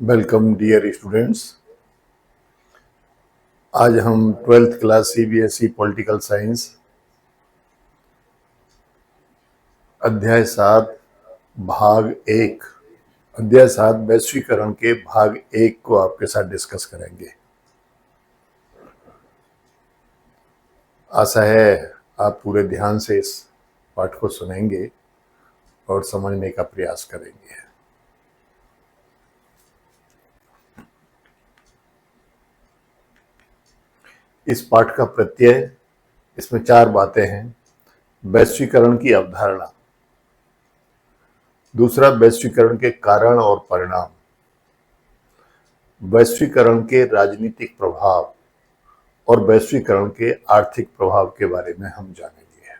Welcome dear students. आज हम 12th class CBSE political science अध्याय 7 भाग 1 अध्याय 7 वैश्वीकरण के भाग 1 को आपके साथ डिस्कस करेंगे। आशा है आप पूरे ध्यान से इस पाठ को सुनेंगे और समझने का प्रयास करेंगे। इस पाठ का प्रत्यय, इसमें 4 बातें हैं। वैश्वीकरण की अवधारणा, दूसरा वैश्वीकरण के कारण और परिणाम, वैश्वीकरण के राजनीतिक प्रभाव और वैश्वीकरण के आर्थिक प्रभाव के बारे में हम जानेंगे।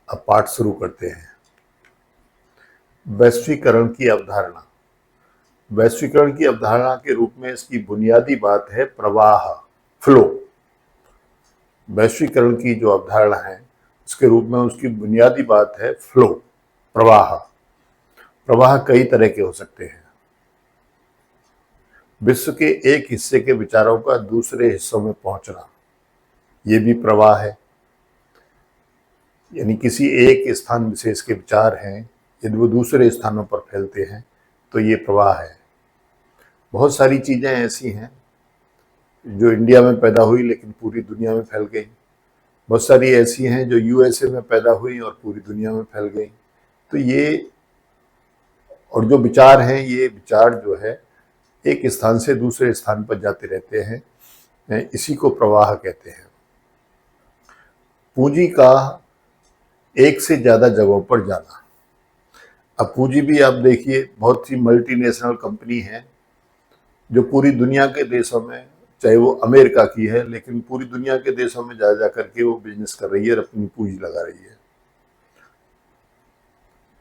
अब पाठ शुरू करते हैं। वैश्वीकरण की अवधारणा। वैश्वीकरण की अवधारणा के रूप में इसकी बुनियादी बात है प्रवाह, फ्लो। वैश्वीकरण की जो अवधारणा है उसके रूप में उसकी बुनियादी बात है फ्लो, प्रवाह। प्रवाह कई तरह के हो सकते हैं। विश्व के एक हिस्से के विचारों का दूसरे हिस्सों में पहुंचना, ये भी प्रवाह है। यानी किसी एक स्थान विशेष के विचार हैं, यदि वो दूसरे स्थानों पर फैलते हैं तो ये प्रवाह है। बहुत सारी चीजें ऐसी हैं जो इंडिया में पैदा हुई लेकिन पूरी दुनिया में फैल गई। बहुत सारी ऐसी हैं जो यूएसए में पैदा हुई और पूरी दुनिया में फैल गई। तो ये, और जो विचार हैं, ये विचार जो है एक स्थान से दूसरे स्थान पर जाते रहते हैं, इसी को प्रवाह कहते हैं। पूंजी का एक से ज्यादा जगहों पर जाना। अब पूंजी भी आप देखिए, बहुत सी मल्टीनेशनल कंपनी हैं जो पूरी दुनिया के देशों में, चाहे वो अमेरिका की है, लेकिन पूरी दुनिया के देशों में जा करके वो बिजनेस कर रही है और अपनी पूंजी लगा रही है।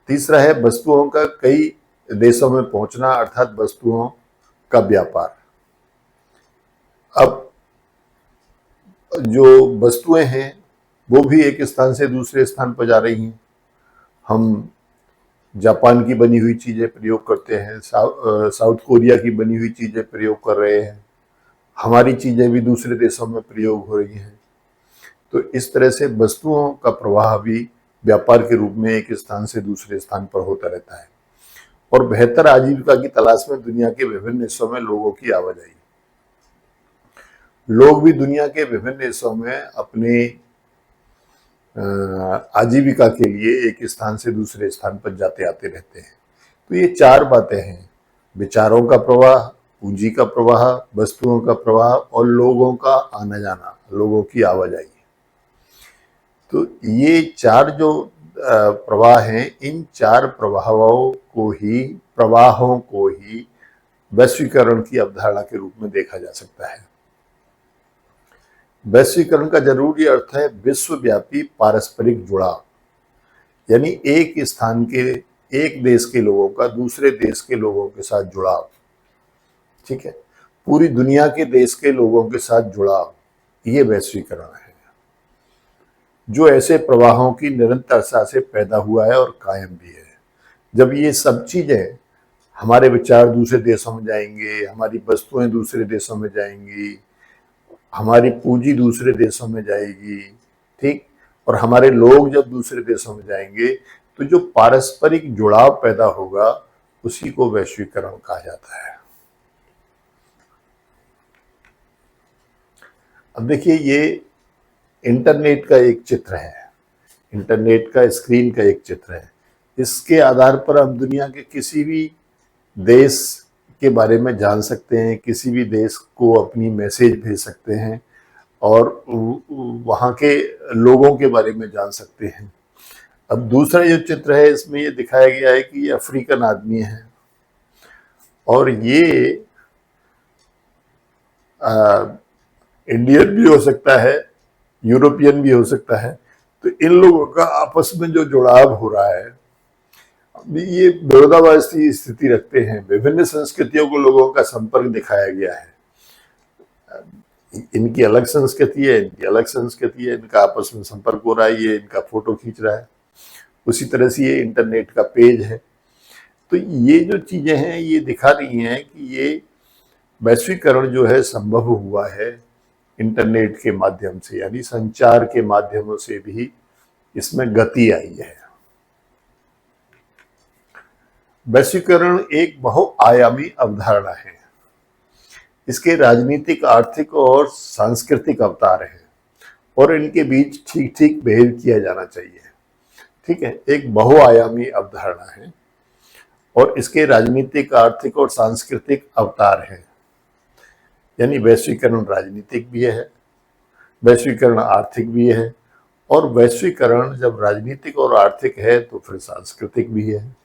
तीसरा है वस्तुओं का कई देशों में पहुंचना, अर्थात वस्तुओं का व्यापार। अब जो वस्तुएं हैं वो भी एक स्थान से दूसरे स्थान पर जा रही हैं। हम जापान की बनी हुई चीजें प्रयोग करते हैं, साउथ कोरिया की बनी हुई चीजें प्रयोग कर रहे हैं, हमारी चीजें भी दूसरे देशों में प्रयोग हो रही हैं। तो इस तरह से वस्तुओं का प्रवाह भी व्यापार के रूप में एक स्थान से दूसरे स्थान पर होता रहता है। और बेहतर आजीविका की तलाश में दुनिया के विभिन्न हिस्सों में लोगों की आवाजाही। लोग भी दुनिया के विभिन्न हिस्सों में अपने आजीविका के लिए एक स्थान से दूसरे स्थान पर जाते आते रहते हैं। तो ये 4 बातें हैं: विचारों का प्रवाह, पूंजी का प्रवाह, वस्तुओं का प्रवाह और लोगों का आना जाना, लोगों की आवाजाही। तो ये 4 जो प्रवाह हैं, इन 4 प्रवाहों को ही वैश्वीकरण की अवधारणा के रूप में देखा जा सकता है। वैश्वीकरण का जरूरी अर्थ है विश्वव्यापी पारस्परिक जुड़ाव, यानी एक स्थान के, एक देश के लोगों का दूसरे देश के लोगों के साथ जुड़ाव। ठीक है, पूरी दुनिया के देश के लोगों के साथ जुड़ाव, ये वैश्वीकरण है, जो ऐसे प्रवाहों की निरंतरता से पैदा हुआ है और कायम भी है। जब ये सब चीजें, हमारे विचार दूसरे देशों में जाएंगे, हमारी वस्तुएं दूसरे देशों में जाएंगी, हमारी पूंजी दूसरे देशों में जाएगी, ठीक, और हमारे लोग जब दूसरे देशों में जाएंगे तो जो पारस्परिक जुड़ाव पैदा होगा उसी को वैश्वीकरण कहा जाता है। अब देखिए, ये इंटरनेट का एक चित्र है, इंटरनेट का स्क्रीन का एक चित्र है। इसके आधार पर हम दुनिया के किसी भी देश के बारे में जान सकते हैं, किसी भी देश को अपनी मैसेज भेज सकते हैं और वहाँ के लोगों के बारे में जान सकते हैं। अब दूसरा जो चित्र है, इसमें ये दिखाया गया है कि ये अफ्रीकन आदमी है और ये इंडियन भी हो सकता है, यूरोपियन भी हो सकता है। तो इन लोगों का आपस में जो जुड़ाव हो रहा है, ये विरोधाभासी स्थिति रखते हैं। विभिन्न संस्कृतियों को लोगों का संपर्क दिखाया गया है। इनकी अलग संस्कृति है, इनकी अलग संस्कृति है, इनका आपस में संपर्क हो रहा है, ये इनका फोटो खींच रहा है। उसी तरह से ये इंटरनेट का पेज है। तो ये जो चीजें हैं ये दिखा रही हैं कि ये वैश्वीकरण जो है संभव हुआ है इंटरनेट के माध्यम से, यानी संचार के माध्यमों से भी इसमें गति आई है। वैश्वीकरण एक बहुआयामी अवधारणा है। इसके राजनीतिक, आर्थिक और सांस्कृतिक अवतार हैं और इनके बीच ठीक ठीक भेद किया जाना चाहिए। ठीक है, एक बहुआयामी अवधारणा है और इसके राजनीतिक, आर्थिक और सांस्कृतिक अवतार हैं। यानी वैश्वीकरण राजनीतिक भी है, वैश्वीकरण आर्थिक भी है, और वैश्वीकरण जब राजनीतिक और आर्थिक है तो फिर सांस्कृतिक भी है,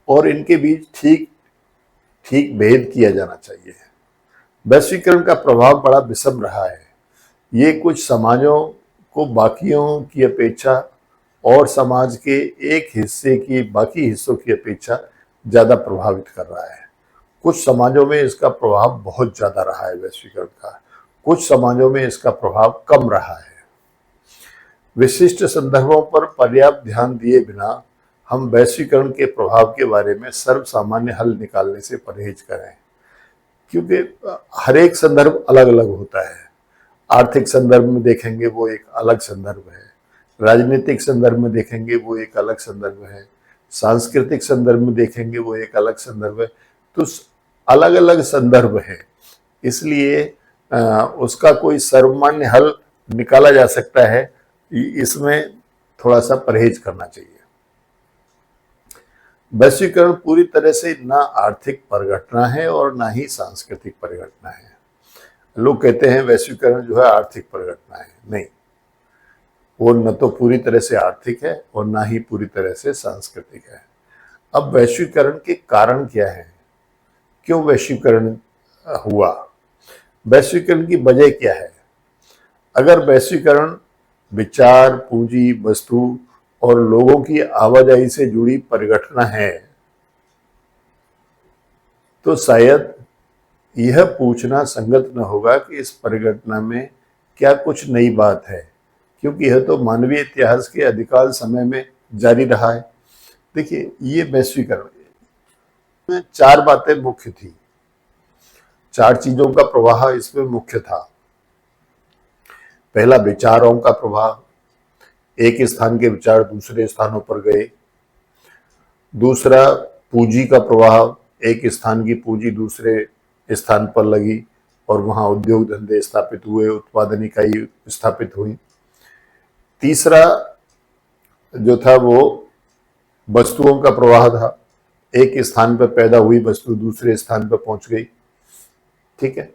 और इनके बीच ठीक ठीक भेद किया जाना चाहिए। वैश्वीकरण का प्रभाव बड़ा विषम रहा है। ये कुछ समाजों को बाकियों की अपेक्षा और समाज के एक हिस्से की बाकी हिस्सों की अपेक्षा ज़्यादा प्रभावित कर रहा है। कुछ समाजों में इसका प्रभाव बहुत ज़्यादा रहा है वैश्वीकरण का, कुछ समाजों में इसका प्रभाव कम रहा है। विशिष्ट संदर्भों पर पर्याप्त ध्यान दिए बिना हम वैश्वीकरण के प्रभाव के बारे में सर्वसामान्य हल निकालने से परहेज करें, क्योंकि हर एक संदर्भ अलग अलग होता है। आर्थिक संदर्भ में देखेंगे वो एक अलग संदर्भ है, राजनीतिक संदर्भ में देखेंगे वो एक अलग संदर्भ है, सांस्कृतिक संदर्भ में देखेंगे वो एक अलग संदर्भ है। तो अलग अलग संदर्भ है, इसलिए उसका कोई सर्वमान्य हल निकाला जा सकता है, इसमें थोड़ा सा परहेज करना चाहिए। वैश्वीकरण पूरी तरह से ना आर्थिक परिघटना है और ना ही सांस्कृतिक परिघटना है। लोग कहते हैं वैश्वीकरण जो है आर्थिक परिघटना है, नहीं, वो न तो पूरी तरह से आर्थिक है और ना ही पूरी तरह से सांस्कृतिक है। अब वैश्वीकरण के कारण क्या है, क्यों वैश्वीकरण हुआ, वैश्वीकरण की वजह क्या है? अगर वैश्वीकरण विचार, पूंजी, वस्तु और लोगों की आवाजाही से जुड़ी परिघटना है तो शायद यह पूछना संगत न होगा कि इस परिघटना में क्या कुछ नई बात है, क्योंकि यह तो मानवीय इतिहास के अधिकांश समय में जारी रहा है। देखिए, ये वैश्वीकरण में चार बातें मुख्य थी, चार चीजों का प्रवाह इसमें मुख्य था। पहला, विचारों का प्रवाह, एक स्थान के विचार दूसरे स्थानों पर गए। दूसरा, पूंजी का प्रवाह, एक स्थान की पूंजी दूसरे स्थान पर लगी और वहां उद्योग धंधे स्थापित हुए, उत्पादन इकाई स्थापित हुई। तीसरा जो था वो वस्तुओं का प्रवाह था, एक स्थान पर पैदा हुई वस्तु दूसरे स्थान पर पहुंच गई। ठीक है,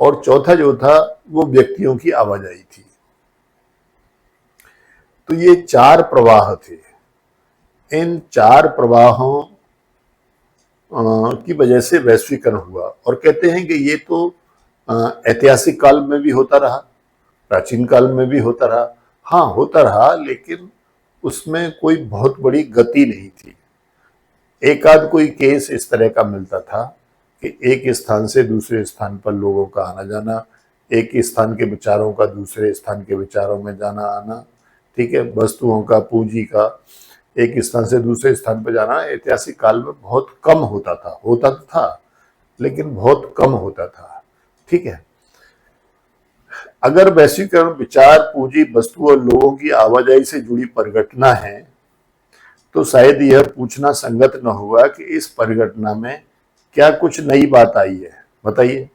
और चौथा जो था वो व्यक्तियों की आवाजाही थी। तो ये चार प्रवाह थे। इन चार प्रवाहों की वजह से वैश्वीकरण हुआ, और कहते हैं कि ये तो ऐतिहासिक काल में भी होता रहा, प्राचीन काल में भी होता रहा। हाँ, होता रहा, लेकिन उसमें कोई बहुत बड़ी गति नहीं थी। एक आध कोई केस इस तरह का मिलता था कि एक स्थान से दूसरे स्थान पर लोगों का आना जाना, एक स्थान के विचारों का दूसरे स्थान के विचारों में जाना आना, ठीक है, वस्तुओं का, पूंजी का एक स्थान से दूसरे स्थान पर जाना ऐतिहासिक काल में बहुत कम होता था। होता तो था लेकिन बहुत कम होता था। ठीक है, अगर वैश्वीकरण विचार, पूंजी, वस्तु और लोगों की आवाजाही से जुड़ी परिघटना है तो शायद यह पूछना संगत न होगा कि इस परिघटना में क्या कुछ नई बात आई है, बताइए,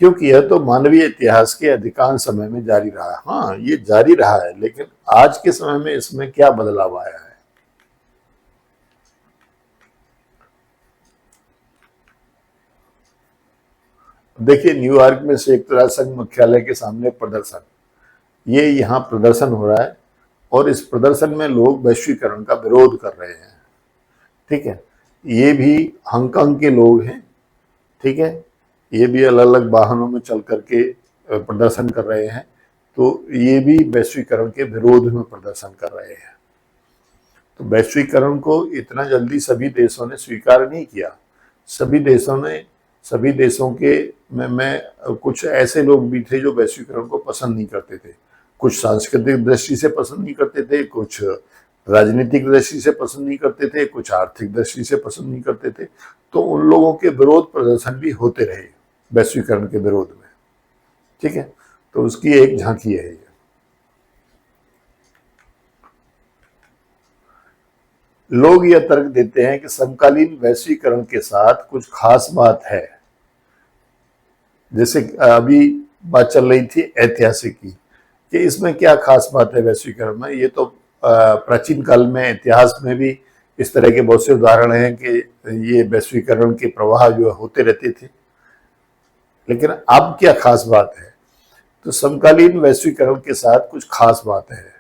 क्योंकि यह तो मानवीय इतिहास के अधिकांश समय में जारी रहा है। हाँ, ये जारी रहा है, लेकिन आज के समय में इसमें क्या बदलाव आया है? देखिए, न्यूयॉर्क में संयुक्त राष्ट्र संघ मुख्यालय के सामने प्रदर्शन, ये यहाँ प्रदर्शन हो रहा है और इस प्रदर्शन में लोग वैश्वीकरण का विरोध कर रहे हैं। ठीक है, ये भी हांगकांग के लोग हैं। ठीक है, ये भी अलग अलग वाहनों में चल करके प्रदर्शन कर रहे हैं, तो ये भी वैश्वीकरण के विरोध में प्रदर्शन कर रहे हैं। तो वैश्वीकरण को इतना जल्दी सभी देशों ने स्वीकार नहीं किया। सभी देशों के में कुछ ऐसे लोग भी थे जो वैश्वीकरण को पसंद नहीं करते थे। कुछ सांस्कृतिक दृष्टि से पसंद नहीं करते थे, कुछ राजनीतिक दृष्टि से पसंद नहीं करते थे, कुछ आर्थिक दृष्टि से पसंद नहीं करते थे। तो उन लोगों के विरोध प्रदर्शन भी होते रहे वैश्वीकरण के विरोध में। ठीक है, तो उसकी एक झांकी है ये। लोग यह तर्क देते हैं कि समकालीन वैश्वीकरण के साथ कुछ खास बात है। जैसे अभी बात चल रही थी ऐतिहासिक की, कि इसमें क्या खास बात है वैश्वीकरण में। ये तो प्राचीन काल में इतिहास में भी इस तरह के बहुत से उदाहरण हैं कि ये वैश्वीकरण के प्रवाह जो होते रहते थे। लेकिन अब क्या खास बात है, तो समकालीन वैश्वीकरण के साथ कुछ खास बात है।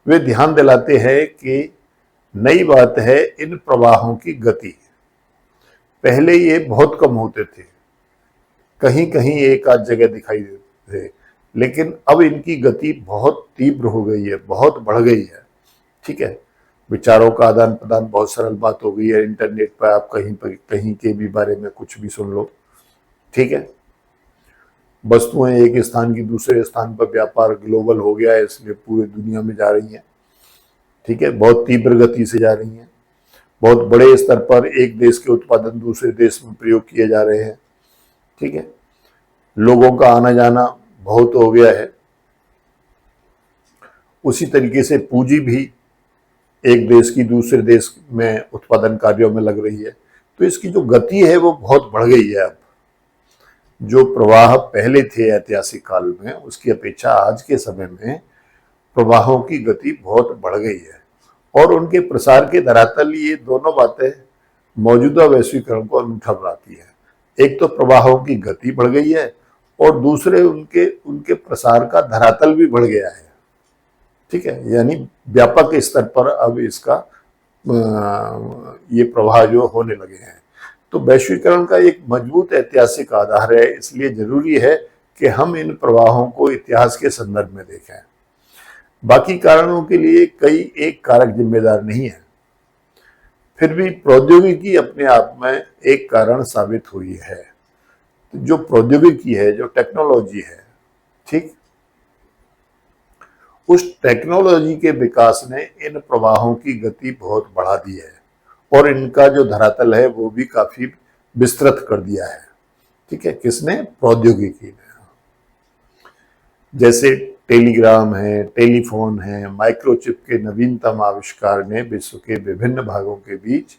वे ध्यान दिलाते हैं कि नई बात है इन प्रवाहों की गति। पहले ये बहुत कम होते थे, कहीं कहीं एक आध जगह दिखाई देते थे, लेकिन अब इनकी गति बहुत तीव्र हो गई है, बहुत बढ़ गई है। ठीक है, विचारों का आदान प्रदान बहुत सरल बात हो गई है। इंटरनेट पर आप कहीं के भी बारे में कुछ भी सुन लो। ठीक है, वस्तुएं एक स्थान की दूसरे स्थान पर, व्यापार ग्लोबल हो गया है, इसलिए पूरी दुनिया में जा रही हैं। ठीक है, बहुत तीव्र गति से जा रही हैं। बहुत बड़े स्तर पर एक देश के उत्पादन दूसरे देश में प्रयोग किए जा रहे हैं। ठीक है, लोगों का आना जाना बहुत हो गया है। उसी तरीके से पूंजी भी एक देश की दूसरे देश में उत्पादन कार्यों में लग रही है। तो इसकी जो गति है वो बहुत बढ़ गई है। अब जो प्रवाह पहले थे ऐतिहासिक काल में, उसकी अपेक्षा आज के समय में प्रवाहों की गति बहुत बढ़ गई है। और उनके प्रसार के धरातल ये दोनों बातें मौजूदा वैश्वीकरण को अनूठा बनाती है। एक तो प्रवाहों की गति बढ़ गई है, और दूसरे उनके उनके प्रसार का धरातल भी बढ़ गया है। ठीक है, यानी व्यापक स्तर पर अब इसका ये प्रवाह जो होने लगे हैं। तो वैश्वीकरण का एक मजबूत ऐतिहासिक आधार है, इसलिए जरूरी है कि हम इन प्रवाहों को इतिहास के संदर्भ में देखें। बाकी कारणों के लिए कई एक कारक जिम्मेदार नहीं है, फिर भी प्रौद्योगिकी अपने आप में एक कारण साबित हुई है। तो जो प्रौद्योगिकी है, जो टेक्नोलॉजी है, ठीक, उस टेक्नोलॉजी के विकास ने इन प्रवाहों की गति बहुत बढ़ा दी है, और इनका जो धरातल है वो भी काफी विस्तृत कर दिया है। ठीक है, किसने? प्रौद्योगिकी ने। जैसे टेलीग्राम है, टेलीफोन है, माइक्रोचिप के नवीनतम आविष्कार ने विश्व के विभिन्न भागों के बीच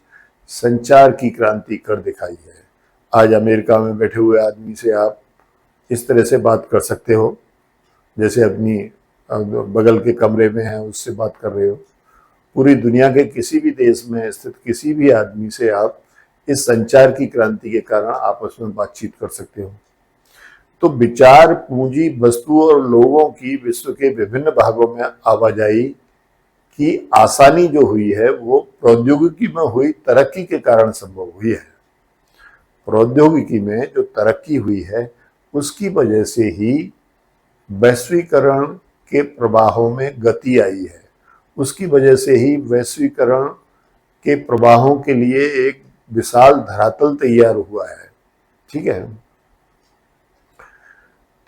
संचार की क्रांति कर दिखाई है। आज अमेरिका में बैठे हुए आदमी से आप इस तरह से बात कर सकते हो जैसे अपनी बगल के कमरे में है उससे बात कर रहे हो। पूरी दुनिया के किसी भी देश में स्थित किसी भी आदमी से आप इस संचार की क्रांति के कारण आपस में बातचीत कर सकते हो। तो विचार, पूंजी, वस्तु और लोगों की विश्व के विभिन्न भागों में आवाजाही की आसानी जो हुई है वो प्रौद्योगिकी में हुई तरक्की के कारण संभव हुई है। प्रौद्योगिकी में जो तरक्की हुई है उसकी वजह से ही वैश्वीकरण के प्रवाहों में गति आई है। उसकी वजह से ही वैश्वीकरण के प्रवाहों के लिए एक विशाल धरातल तैयार हुआ है। ठीक है,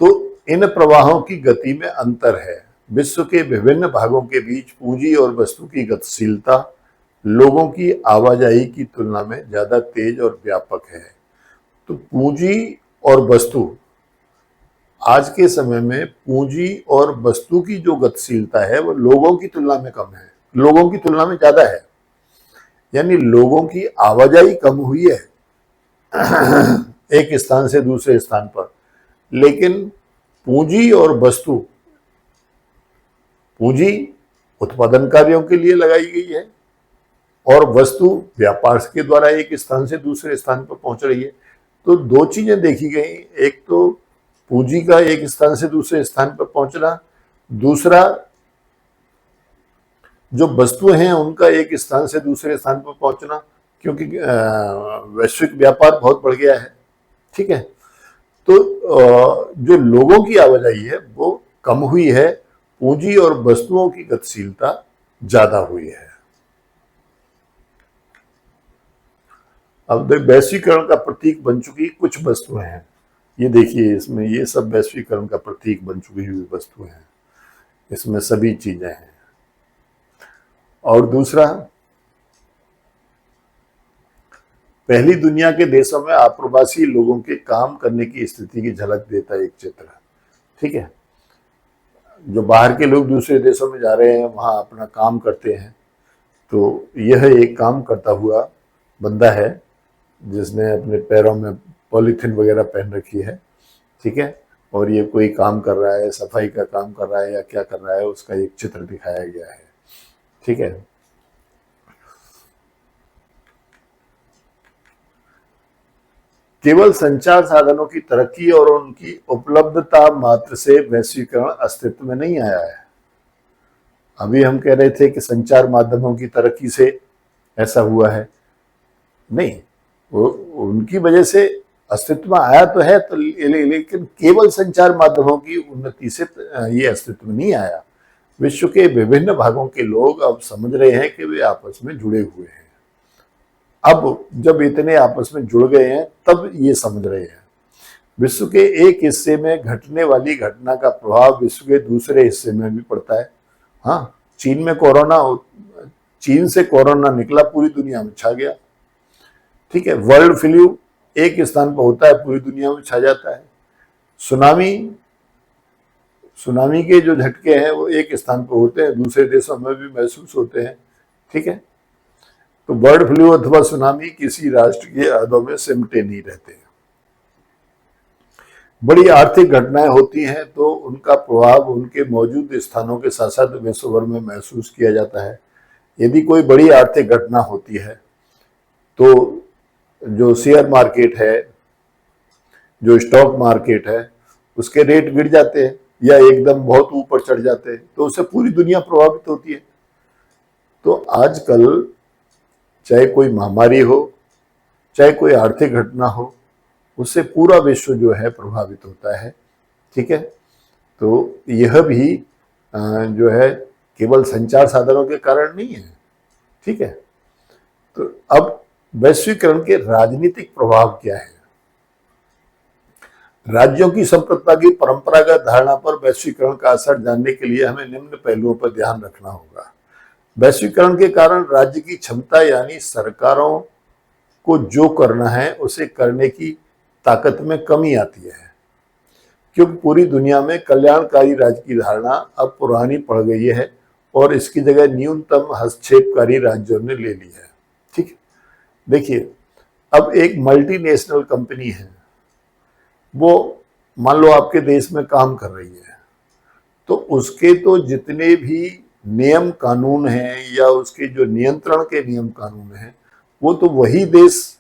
तो इन प्रवाहों की गति में अंतर है। विश्व के विभिन्न भागों के बीच पूंजी और वस्तु की गतिशीलता लोगों की आवाजाही की तुलना में ज्यादा तेज और व्यापक है। तो पूंजी और वस्तु, आज के समय में पूंजी और वस्तु की जो गतिशीलता है वो लोगों की तुलना में कम है, लोगों की तुलना में ज्यादा है। यानी लोगों की आवाजाही कम हुई है एक स्थान से दूसरे स्थान पर, लेकिन पूंजी और वस्तु, पूंजी उत्पादन कार्यों के लिए लगाई गई है और वस्तु व्यापार के द्वारा एक स्थान से दूसरे स्थान पर पहुंच रही है। तो दो चीजें देखी गई, एक तो पूंजी का एक स्थान से दूसरे स्थान पर पहुंचना, दूसरा जो वस्तुएं हैं उनका एक स्थान से दूसरे स्थान पर पहुंचना, क्योंकि वैश्विक व्यापार बहुत बढ़ गया है। ठीक है, तो जो लोगों की आवाजाही है वो कम हुई है, पूंजी और वस्तुओं की गतिशीलता ज्यादा हुई है। अब वैश्वीकरण का प्रतीक बन चुकी कुछ वस्तुएं हैं। ये देखिए, इसमें ये सब वैश्वीकरण का प्रतीक बन चुकी हुई वस्तुएं हैं, इसमें सभी चीजें हैं। और दूसरा, पहली दुनिया के देशों में आप्रवासी लोगों के काम करने की स्थिति की झलक देता है एक चित्र। ठीक है, जो बाहर के लोग दूसरे देशों में जा रहे हैं, वहां अपना काम करते हैं, तो यह एक काम करता हुआ बंदा है जिसने अपने पैरों में पॉलीथीन वगैरह पहन रखी है। ठीक है, और ये कोई काम कर रहा है, सफाई का काम कर रहा है या क्या कर रहा है, उसका एक चित्र दिखाया गया है। ठीक है, केवल संचार साधनों की तरक्की और उनकी उपलब्धता मात्र से वैश्वीकरण अस्तित्व में नहीं आया है। अभी हम कह रहे थे कि संचार माध्यमों की तरक्की से ऐसा हुआ है, नहीं, वो उनकी वजह से अस्तित्व में आया तो है, तो लेकिन केवल संचार माध्यमों की उन्नति से ये अस्तित्व में नहीं आया। विश्व के विभिन्न भागों के लोग अब समझ रहे हैं कि वे आपस में जुड़े हुए हैं। अब जब इतने आपस में जुड़ गए हैं तब ये समझ रहे हैं। विश्व के एक हिस्से में घटने वाली घटना का प्रभाव विश्व के दूसरे हिस्से में भी पड़ता है। हाँ, चीन से कोरोना निकला, पूरी दुनिया में छा गया। ठीक है, वर्ल्ड फ्लू एक स्थान पर होता है, पूरी दुनिया में छा जाता है। सुनामी के जो झटके हैं वो एक स्थान पर होते हैं, दूसरे देशों में भी महसूस होते हैं। ठीक है, तो बर्ड फ्लू अथवा सुनामी किसी राष्ट्र के हदों में सिमटे नहीं रहते। बड़ी आर्थिक घटनाएं होती हैं तो उनका प्रभाव उनके मौजूद स्थानों के साथ साथ विश्व भर में महसूस किया जाता है। यदि कोई बड़ी आर्थिक घटना होती है तो जो शेयर मार्केट है, जो स्टॉक मार्केट है, उसके रेट गिर जाते हैं या एकदम बहुत ऊपर चढ़ जाते हैं, तो उससे पूरी दुनिया प्रभावित होती है। तो आजकल चाहे कोई महामारी हो, चाहे कोई आर्थिक घटना हो, उससे पूरा विश्व जो है प्रभावित होता है। ठीक है, तो यह भी जो है केवल संचार साधनों के कारण नहीं है। ठीक है, तो अब वैश्वीकरण के राजनीतिक प्रभाव क्या है? राज्यों की संप्रभुता की परंपरागत धारणा पर वैश्वीकरण का असर जानने के लिए हमें निम्न पहलुओं पर ध्यान रखना होगा। वैश्वीकरण के कारण राज्य की क्षमता यानी सरकारों को जो करना है उसे करने की ताकत में कमी आती है, क्योंकि पूरी दुनिया में कल्याणकारी राज्य की धारणा अब पुरानी पड़ गई है और इसकी जगह न्यूनतम हस्तक्षेपकारी राज्यों ने ले ली है। ठीक है, देखिए, अब एक मल्टीनेशनल कंपनी है, वो मान लो आपके देश में काम कर रही है, तो उसके तो जितने भी नियम कानून हैं या उसके जो नियंत्रण के नियम कानून हैं, वो तो वही देश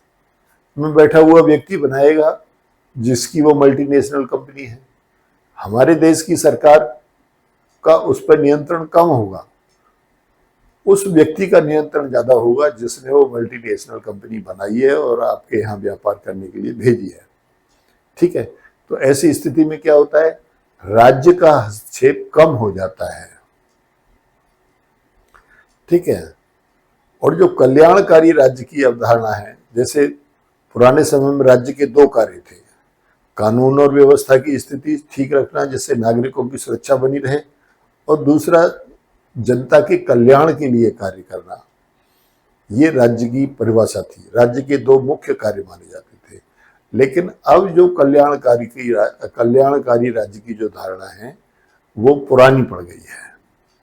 में बैठा हुआ व्यक्ति बनाएगा जिसकी वो मल्टीनेशनल कंपनी है। हमारे देश की सरकार का उस पर नियंत्रण कम होगा, उस व्यक्ति का नियंत्रण ज्यादा होगा जिसने वो मल्टीनेशनल कंपनी बनाई है और आपके यहाँ व्यापार करने के लिए भेजी है। ठीक है, तो ऐसी स्थिति में क्या होता है, राज्य का हस्तक्षेप कम हो जाता है। ठीक है, और जो कल्याणकारी राज्य की अवधारणा है, जैसे पुराने समय में राज्य के दो कार्य थे, कानून और व्यवस्था की स्थिति ठीक रखना जिससे नागरिकों की सुरक्षा बनी रहे, और दूसरा जनता के कल्याण के लिए कार्य करना। ये राज्य की परिभाषा थी, राज्य के दो मुख्य कार्य माने जाते थे। लेकिन अब जो कल्याणकारी राज्य की जो धारणा है वो पुरानी पड़ गई है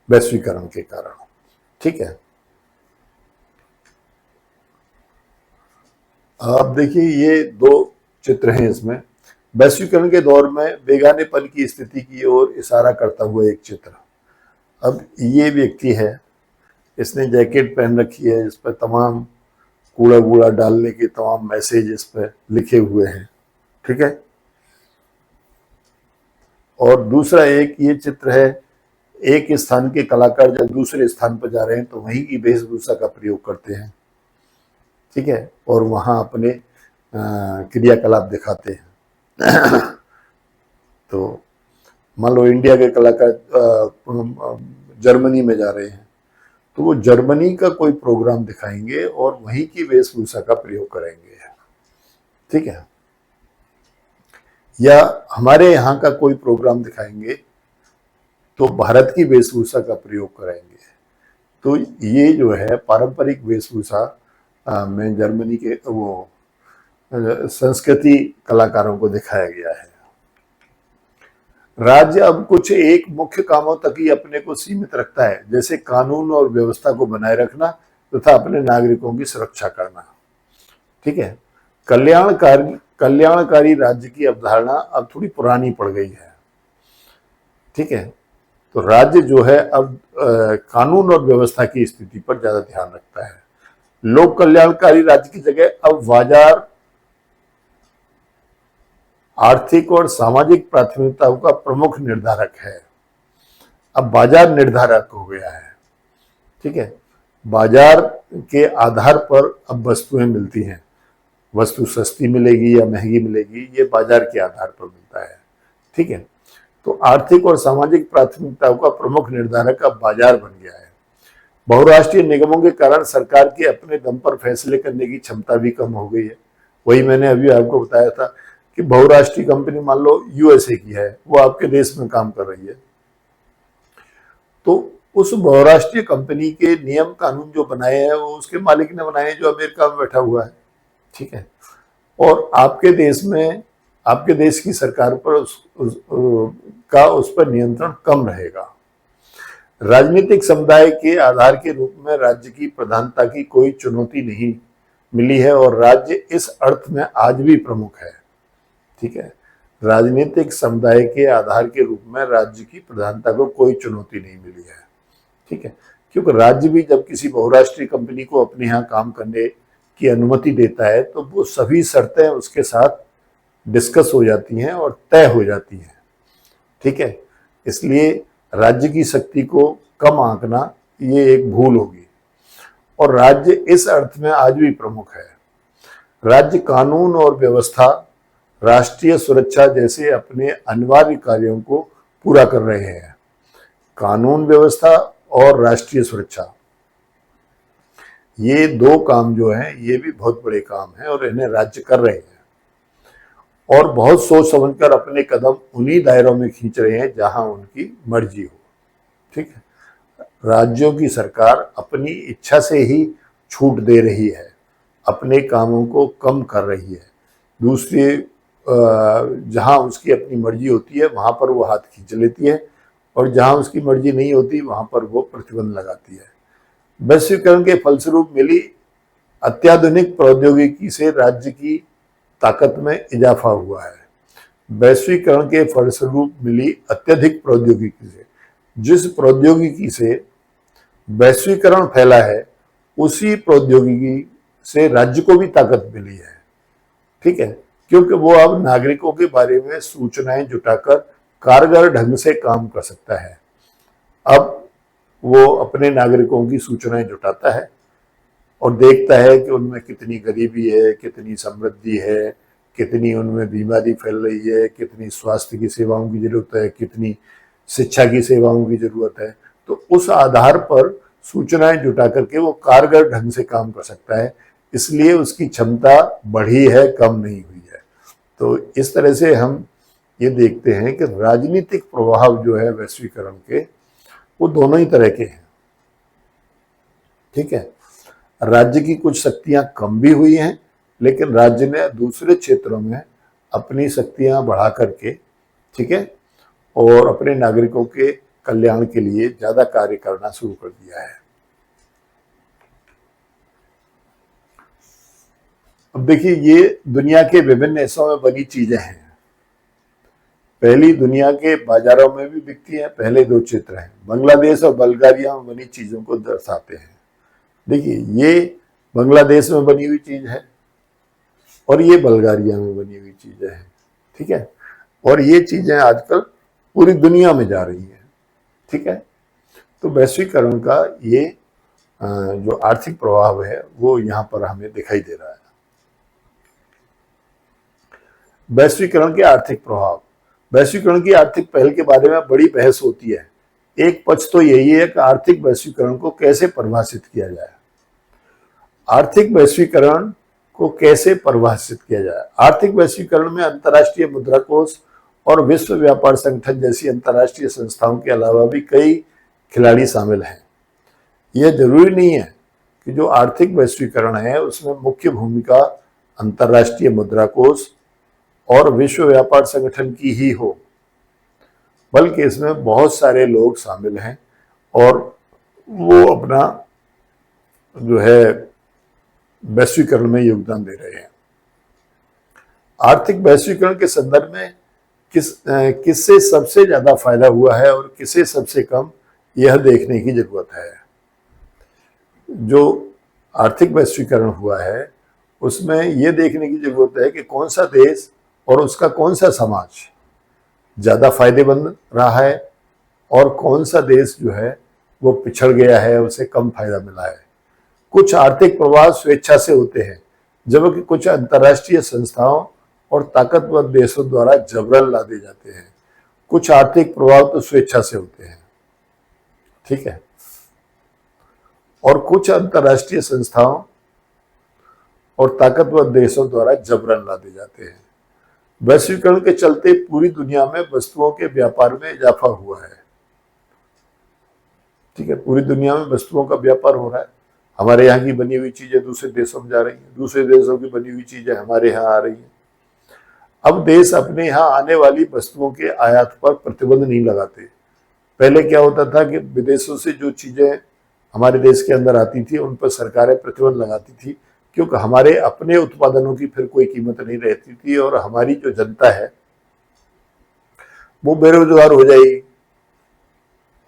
वैश्वीकरण के कारण। ठीक है, अब देखिए ये दो चित्र हैं इसमें। वैश्वीकरण के दौर में बेगानेपन की स्थिति की ओर इशारा करता हुआ एक चित्र। अब ये व्यक्ति है, इसने जैकेट पहन रखी है, इस पर तमाम कूड़ा वूड़ा डालने के तमाम मैसेज इस पर लिखे हुए हैं। ठीक है, और दूसरा एक ये चित्र है, एक स्थान के कलाकार जब दूसरे स्थान पर जा रहे हैं तो वहीं की वेशभूषा का प्रयोग करते हैं। ठीक है, और वहां अपने क्रियाकलाप दिखाते हैं। तो मान लो इंडिया के कलाकार जर्मनी में जा रहे हैं तो वो जर्मनी का कोई प्रोग्राम दिखाएंगे और वहीं की वेशभूषा का प्रयोग करेंगे। ठीक है, या हमारे यहाँ का कोई प्रोग्राम दिखाएंगे तो भारत की वेशभूषा का प्रयोग करेंगे। तो ये जो है पारंपरिक वेशभूषा में जर्मनी के वो संस्कृति कलाकारों को दिखाया गया है। राज्य अब कुछ एक मुख्य कामों तक ही अपने को सीमित रखता है, जैसे कानून और व्यवस्था को बनाए रखना तथा अपने नागरिकों की सुरक्षा करना। ठीक है, कल्याणकारी राज्य की अवधारणा अब थोड़ी पुरानी पड़ गई है। ठीक है, तो राज्य जो है अब कानून और व्यवस्था की स्थिति पर ज्यादा ध्यान रखता है। लोक कल्याणकारी राज्य की जगह अब बाजार आर्थिक और सामाजिक प्राथमिकताओं का प्रमुख निर्धारक है। अब बाजार निर्धारक हो गया है। ठीक है, बाजार के आधार पर अब वस्तुएं मिलती हैं। वस्तु सस्ती मिलेगी या महंगी मिलेगी, ये बाजार के आधार पर मिलता है। ठीक है, तो आर्थिक और सामाजिक प्राथमिकताओं का प्रमुख निर्धारक अब बाजार बन गया है। बहुराष्ट्रीय निगमों के कारण सरकार के अपने दम पर फैसले करने की क्षमता भी कम हो गई है। वही मैंने अभी आपको बताया था कि बहुराष्ट्रीय कंपनी मान लो यूएसए की है, वो आपके देश में काम कर रही है, तो उस बहुराष्ट्रीय कंपनी के नियम कानून जो बनाए हैं वो उसके मालिक ने बनाए हैं, जो अमेरिका में बैठा हुआ है। ठीक है, और आपके देश में आपके देश की सरकार पर उस पर नियंत्रण कम रहेगा। राजनीतिक समुदाय के आधार के रूप में राज्य की प्रधानता की कोई चुनौती नहीं मिली है और राज्य इस अर्थ में आज भी प्रमुख है। ठीक है, राजनीतिक समुदाय के आधार के रूप में राज्य की प्रधानता को कोई चुनौती नहीं मिली है। ठीक है, क्योंकि राज्य भी जब किसी बहुराष्ट्रीय कंपनी को अपने यहाँ काम करने की अनुमति देता है तो वो सभी शर्तें उसके साथ डिस्कस हो जाती हैं और तय हो जाती हैं। ठीक है, इसलिए राज्य की शक्ति को कम आंकना ये एक भूल होगी और राज्य इस अर्थ में आज भी प्रमुख है। राज्य कानून और व्यवस्था, राष्ट्रीय सुरक्षा जैसे अपने अनिवार्य कार्यों को पूरा कर रहे हैं। कानून व्यवस्था और राष्ट्रीय सुरक्षा, ये दो काम जो हैं ये भी बहुत बड़े काम हैं और इन्हें राज्य कर रहे हैं और बहुत सोच समझकर अपने कदम उन्हीं दायरों में खींच रहे हैं जहां उनकी मर्जी हो। ठीक है, राज्यों की सरकार अपनी इच्छा से ही छूट दे रही है, अपने कामों को कम कर रही है। दूसरे जहां उसकी अपनी मर्जी होती है वहां पर वो हाथ खींच लेती है और जहां उसकी मर्जी नहीं होती वहां पर वो प्रतिबंध लगाती है। वैश्वीकरण के फलस्वरूप मिली अत्याधुनिक प्रौद्योगिकी से राज्य की ताकत में इजाफा हुआ है। वैश्वीकरण के फलस्वरूप मिली अत्यधिक प्रौद्योगिकी से, जिस प्रौद्योगिकी से वैश्वीकरण फैला है उसी प्रौद्योगिकी से राज्य को भी ताकत मिली है। ठीक है, क्योंकि वो अब नागरिकों के बारे में सूचनाएं जुटाकर कारगर ढंग से काम कर सकता है। अब वो अपने नागरिकों की सूचनाएं जुटाता है और देखता है कि उनमें कितनी गरीबी है, कितनी समृद्धि है, कितनी उनमें बीमारी फैल रही है, कितनी स्वास्थ्य की सेवाओं की जरूरत है, कितनी शिक्षा की सेवाओं की जरूरत है। तो उस आधार पर सूचनाएं जुटा करके वो कारगर ढंग से काम कर सकता है, इसलिए उसकी क्षमता बढ़ी है, कम नहीं हुई है। तो इस तरह से हम ये देखते हैं कि राजनीतिक प्रभाव जो है वैश्वीकरण के वो दोनों ही तरह के हैं। ठीक है, राज्य की कुछ शक्तियां कम भी हुई हैं, लेकिन राज्य ने दूसरे क्षेत्रों में अपनी शक्तियां बढ़ा करके, ठीक है, और अपने नागरिकों के कल्याण के लिए ज्यादा कार्य करना शुरू कर दिया है। अब देखिए, ये दुनिया के विभिन्न हिस्सों में बनी चीजें हैं। पहली दुनिया के बाजारों में भी बिकती है। पहले दो चित्र हैं, बांग्लादेश और बल्गारिया में बनी चीजों को दर्शाते हैं। देखिए, ये बांग्लादेश में बनी हुई चीज है और ये बल्गारिया में बनी हुई चीजें हैं। ठीक है, और ये चीजें आजकल पूरी दुनिया में जा रही हैं। ठीक है, तो वैश्वीकरण का ये जो आर्थिक प्रभाव है वो यहाँ पर हमें दिखाई दे रहा है। वैश्वीकरण के आर्थिक प्रभाव, वैश्वीकरण की आर्थिक पहल के बारे में बड़ी बहस होती है। एक पक्ष तो यही है कि आर्थिक वैश्वीकरण को कैसे परिभाषित किया जाए। आर्थिक वैश्वीकरण को कैसे परिभाषित किया जाए? आर्थिक वैश्वीकरण में अंतर्राष्ट्रीय मुद्रा कोष और विश्व व्यापार संगठन जैसी अंतर्राष्ट्रीय संस्थाओं के अलावा भी कई खिलाड़ी शामिल हैं। यह जरूरी नहीं है कि जो आर्थिक वैश्वीकरण है उसमें मुख्य भूमिका अंतर्राष्ट्रीय मुद्रा कोष और विश्व व्यापार संगठन की ही हो, बल्कि इसमें बहुत सारे लोग शामिल हैं और वो अपना जो है वैश्वीकरण में योगदान दे रहे हैं। आर्थिक वैश्वीकरण के संदर्भ में किससे सबसे ज्यादा फायदा हुआ है और किसे सबसे कम, यह देखने की जरूरत है। जो आर्थिक वैश्वीकरण हुआ है उसमें यह देखने की जरूरत है कि कौन सा देश और उसका कौन सा समाज ज्यादा फायदेमंद रहा है और कौन सा देश जो है वो पिछड़ गया है, उसे कम फायदा मिला है। कुछ आर्थिक प्रवाह स्वेच्छा से होते हैं, जबकि कुछ अंतर्राष्ट्रीय संस्थाओं और ताकतवर देशों द्वारा जबरन ला दिए जाते हैं। कुछ आर्थिक प्रभाव तो स्वेच्छा से होते हैं, ठीक है, और कुछ अंतर्राष्ट्रीय संस्थाओं और ताकतवर देशों द्वारा जबरन ला दिए जाते हैं। वैश्वीकरण के चलते पूरी दुनिया में वस्तुओं के व्यापार में इजाफा हुआ है, ठीक है, पूरी दुनिया में वस्तुओं का व्यापार हो रहा है। हमारे यहाँ की बनी हुई चीजें दूसरे देशों में जा रही हैं, दूसरे देशों की बनी हुई चीजें हमारे यहाँ आ रही हैं। अब देश अपने यहाँ आने वाली वस्तुओं के आयात पर प्रतिबंध नहीं लगाते। पहले क्या होता था कि विदेशों से जो चीजें हमारे देश के अंदर आती थी उन पर सरकारें प्रतिबंध लगाती थी, क्योंकि हमारे अपने उत्पादनों की फिर कोई कीमत नहीं रहती थी और हमारी जो जनता है वो बेरोजगार हो जाएगी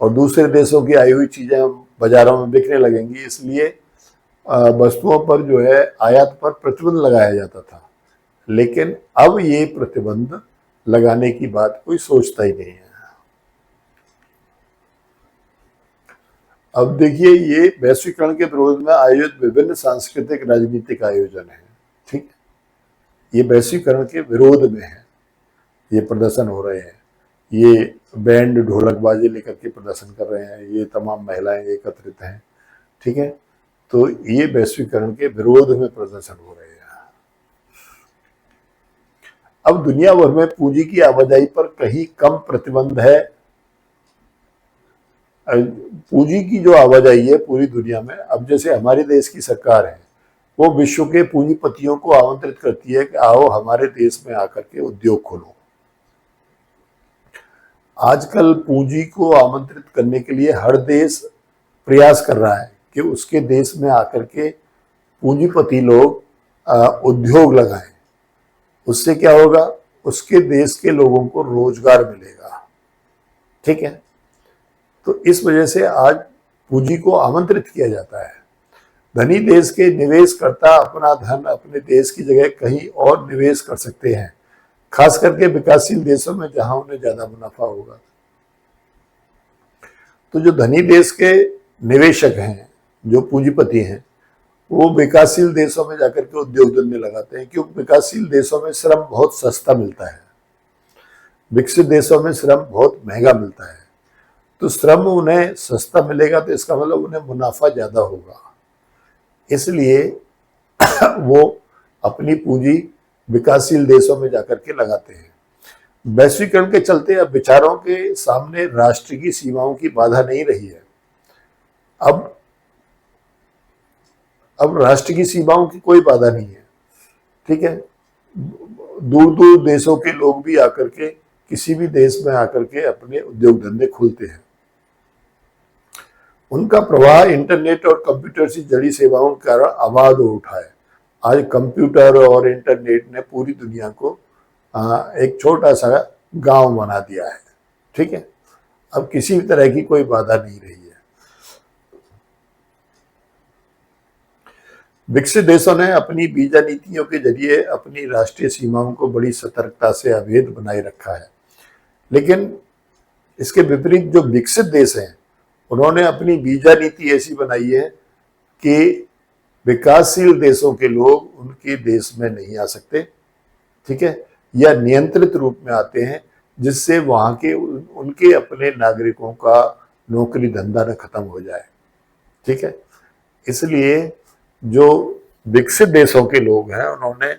और दूसरे देशों की आई हुई चीजें बाजारों में बिकने लगेंगी। इसलिए वस्तुओं पर जो है आयात पर प्रतिबंध लगाया जाता था, लेकिन अब ये प्रतिबंध लगाने की बात कोई सोचता ही नहीं है। अब देखिए, ये वैश्वीकरण के विरोध में आयोजित विभिन्न सांस्कृतिक राजनीतिक आयोजन है, ठीक, ये वैश्वीकरण के विरोध में है, ये प्रदर्शन हो रहे हैं, ये बैंड ढोलक बाजे लेकर के प्रदर्शन कर रहे हैं, ये तमाम महिलाएं एकत्रित हैं, ठीक है, तो ये वैश्वीकरण के विरोध में प्रदर्शन हो रहे हैं। अब दुनिया भर में पूंजी की आवाजाही पर कहीं कम प्रतिबंध है। पूंजी की जो आवाजाही है पूरी दुनिया में, अब जैसे हमारे देश की सरकार है वो विश्व के पूंजीपतियों को आमंत्रित करती है कि आओ हमारे देश में आकर के उद्योग खोलो। आजकल पूंजी को आमंत्रित करने के लिए हर देश प्रयास कर रहा है कि उसके देश में आकर के पूंजीपति लोग उद्योग लगाएं। उससे क्या होगा, उसके देश के लोगों को रोजगार मिलेगा, ठीक है। तो इस वजह से आज पूंजी को आमंत्रित किया जाता है। धनी देश के निवेशकर्ता अपना धन अपने देश की जगह कहीं और निवेश कर सकते हैं, खास करके विकासशील देशों में जहां उन्हें ज्यादा मुनाफा होगा। तो जो धनी देश के निवेशक हैं, जो पूंजीपति हैं, वो विकासशील देशों में जाकर के उद्योग धंधे लगाते हैं, क्योंकि विकासशील देशों में श्रम बहुत सस्ता मिलता है, विकसित देशों में श्रम बहुत महंगा मिलता है। तो श्रम उन्हें सस्ता मिलेगा तो इसका मतलब उन्हें मुनाफा ज्यादा होगा, इसलिए वो अपनी पूंजी विकासशील देशों में जाकर के लगाते हैं। वैश्वीकरण के चलते अब विचारों के सामने राष्ट्र की सीमाओं की बाधा नहीं रही है। अब राष्ट्र की सीमाओं की कोई बाधा नहीं है, ठीक है। दूर दूर देशों के लोग भी आकर के किसी भी देश में आकर के अपने उद्योग धंधे खोलते हैं। उनका प्रवाह इंटरनेट और कंप्यूटर से जुड़ी सेवाओं के कारण आबाद हो उठा है। आज कंप्यूटर और इंटरनेट ने पूरी दुनिया को एक छोटा सा गांव बना दिया है, ठीक है। अब किसी भी तरह की कोई बाधा नहीं रही है। विकसित देशों ने अपनी वीजा नीतियों के जरिए अपनी राष्ट्रीय सीमाओं को बड़ी सतर्कता से अभेद बनाए रखा है, लेकिन इसके विपरीत जो विकसित देश हैं उन्होंने अपनी वीजा नीति ऐसी बनाई है कि विकासशील देशों के लोग उनके देश में नहीं आ सकते, ठीक है, या नियंत्रित रूप में आते हैं, जिससे वहां के उनके अपने नागरिकों का नौकरी धंधा न खत्म हो जाए, ठीक है। इसलिए जो विकसित देशों के लोग हैं उन्होंने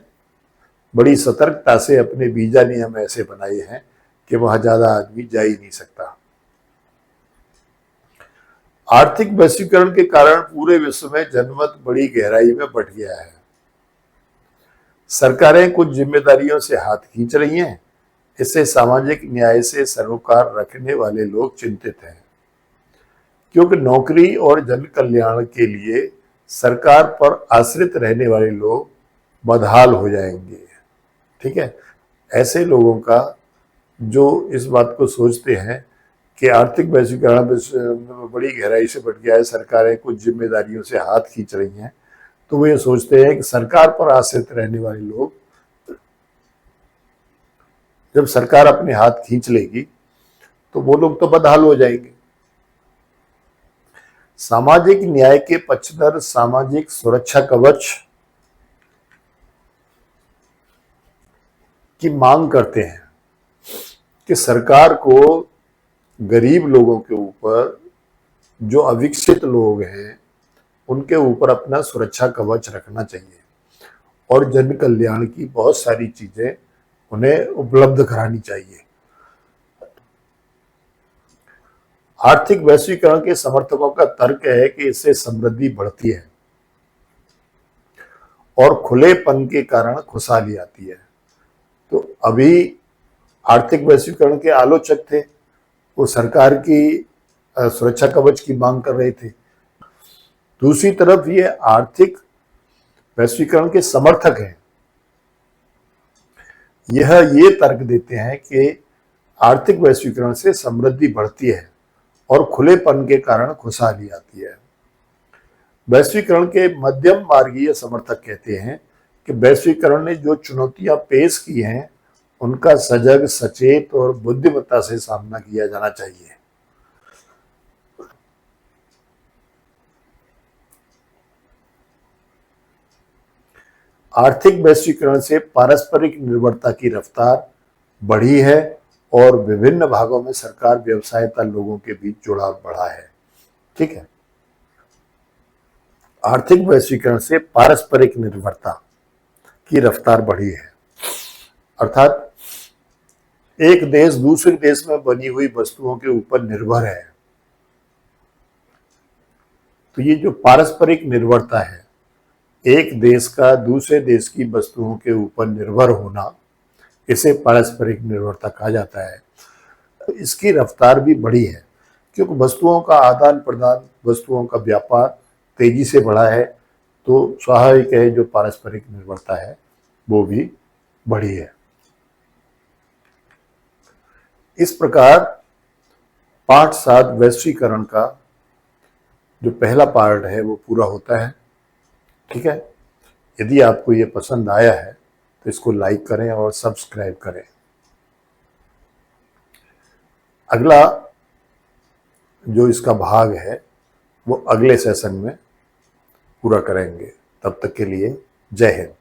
बड़ी सतर्कता से अपने वीजा नियम ऐसे बनाए हैं कि वहां ज्यादा आदमी जा ही नहीं सकता। आर्थिक वैश्वीकरण के कारण पूरे विश्व में जनमत बड़ी गहराई में बंट गया है। सरकारें कुछ जिम्मेदारियों से हाथ खींच रही हैं। इससे सामाजिक न्याय से सरोकार रखने वाले लोग चिंतित हैं, क्योंकि नौकरी और जन कल्याण के लिए सरकार पर आश्रित रहने वाले लोग बदहाल हो जाएंगे। ठीक है, ऐसे लोगों का जो इस बात को सोचते हैं कि आर्थिक वैश्वीकरण में बड़ी गहराई से बढ़ गया है, सरकारें कुछ जिम्मेदारियों से हाथ खींच रही हैं, तो वो ये सोचते हैं कि सरकार पर आश्रित रहने वाले लोग, जब सरकार अपने हाथ खींच लेगी तो वो लोग तो बदहाल हो जाएंगे। सामाजिक न्याय के पक्षधर सामाजिक सुरक्षा कवच की मांग करते हैं कि सरकार को गरीब लोगों के ऊपर, जो अविकसित लोग हैं, उनके ऊपर अपना सुरक्षा कवच रखना चाहिए और जन कल्याण की बहुत सारी चीजें उन्हें उपलब्ध करानी चाहिए। आर्थिक वैश्वीकरण के समर्थकों का तर्क है कि इससे समृद्धि बढ़ती है और खुलेपन के कारण खुशहाली आती है। तो अभी आर्थिक वैश्वीकरण के आलोचक थे, वो सरकार की सुरक्षा कवच की मांग कर रहे थे। दूसरी तरफ ये आर्थिक वैश्वीकरण के समर्थक हैं, ये तर्क देते हैं कि आर्थिक वैश्वीकरण से समृद्धि बढ़ती है और खुलेपन के कारण खुशहाली आती है। वैश्वीकरण के मध्यम मार्गीय समर्थक कहते हैं कि वैश्वीकरण ने जो चुनौतियां पेश की हैं, उनका सजग, सचेत और बुद्धिमत्ता से सामना किया जाना चाहिए। आर्थिक वैश्वीकरण से पारस्परिक निर्भरता की रफ्तार बढ़ी है और विभिन्न भागों में सरकार व्यवसायता लोगों के बीच जुड़ाव बढ़ा है। ठीक है, आर्थिक वैश्वीकरण से पारस्परिक निर्भरता की रफ्तार बढ़ी है, अर्थात एक देश दूसरे देश में बनी हुई वस्तुओं के ऊपर निर्भर है। तो ये जो पारस्परिक निर्भरता है, एक देश का दूसरे देश की वस्तुओं के ऊपर निर्भर होना, इसे पारस्परिक निर्भरता कहा जाता है। तो इसकी रफ्तार भी बढ़ी है, क्योंकि वस्तुओं का आदान प्रदान, वस्तुओं का व्यापार तेजी से बढ़ा है, तो स्वाभाविक है जो पारस्परिक निर्भरता है वो भी बढ़ी है। इस प्रकार पार्ट 7 वैश्वीकरण का जो पहला पार्ट है वो पूरा होता है। ठीक है, यदि आपको ये पसंद आया है तो इसको लाइक करें और सब्सक्राइब करें। अगला जो इसका भाग है वो अगले सेशन में पूरा करेंगे। तब तक के लिए जय हिंद।